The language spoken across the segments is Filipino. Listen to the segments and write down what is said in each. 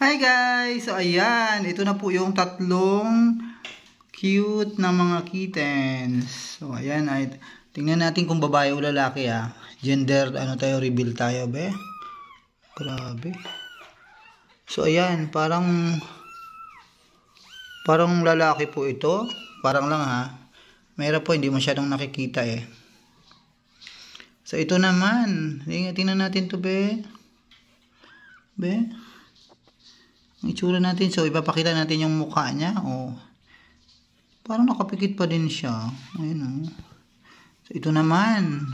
Hi guys! So ayan, ito na po yung tatlong cute na mga kittens. So ayan, tingnan natin kung babae o lalaki Gender, reveal tayo be. Grabe. So ayan, parang lalaki po ito. Parang lang Mayroon po, hindi masyadong nakikita So ito naman, tingnan natin to be. Ang itsura natin. So, ipapakita natin yung mukha niya. Parang nakapikit pa din siya. Ayun So, ito naman.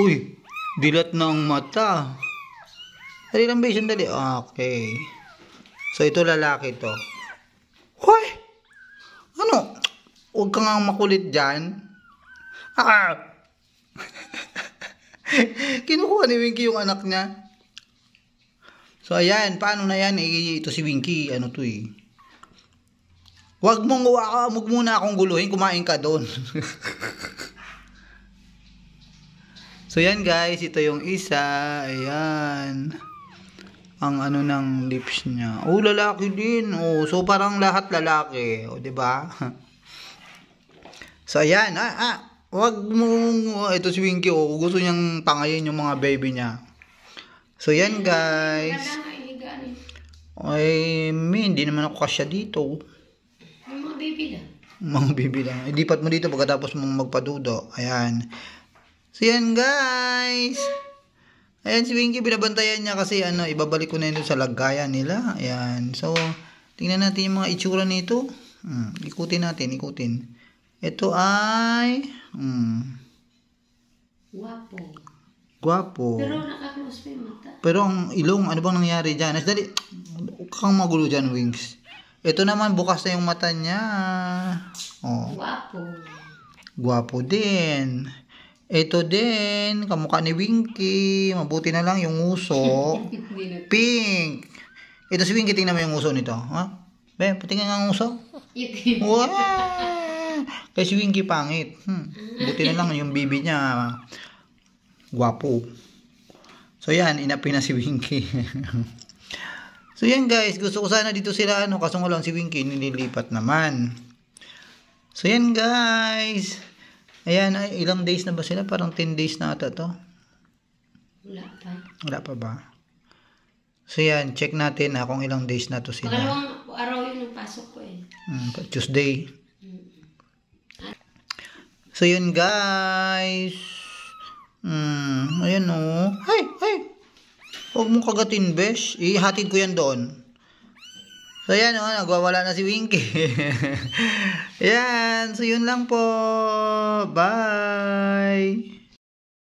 Uy! Dilat na ang mata. Dali lang ba? Sandali. Okay. So, ito lalaki to. Hoy! Ano? Huwag ka nga makulit dyan. Kinukuha ni Winky yung anak niya. So, ayan. Paano na yan? Ito si Winky. Wag muna akong guluhin. Kumain ka doon. So, yan guys. Ito yung isa. Ayan. Ang ng lips niya. Lalaki din. So, parang lahat lalaki. Diba? So, ayan. Wag mo. Ito si Winky. Gusto niyang tangayin yung mga baby niya. So, yan guys. Hindi naman ako kasya dito. Mga baby lang. Mga baby lang. Ilipat mo dito pagkatapos mong magpadudo. Ayan. So, yan guys. Ayan si Winky, binabantayan niya kasi ibabalik ko na yun sa lagayan nila. Ayan. So, tingnan natin yung mga itsura nito. Ikutin natin. Ito ay Guwapo. Pero nakaklose pa yung mata. Pero ang ilong, ano bang nangyari dyan? Dali, huwag kang magulo dyan, Wings. Ito naman, bukas na yung mata niya. Guwapo din. Ito din, kamukha ni Winky. Mabuti na lang yung uso. Pink. Ito si Winky, tingnan mo yung uso nito. Patingin nga ang uso. Wow! Kaya si Winky pangit. Buti na lang yung bibi niya. Guwapo. So yan, inapi na si Winky. So yan guys, gusto ko sana dito sila kaso nga lang si Winky nililipat naman. So yan guys. Ayan, ilang days na ba sila? Parang 10 days na ata to. Wala pa ba? So yan, check natin kung ilang days na to sila. Pangalawang araw yun yung pasok ko Tuesday. So yun guys. Ayan Hey! Huwag mong kagatin, besh. Ihatid ko yan doon. So, ayan nagwawala na si Winky. Ayan. So, yun lang po. Bye!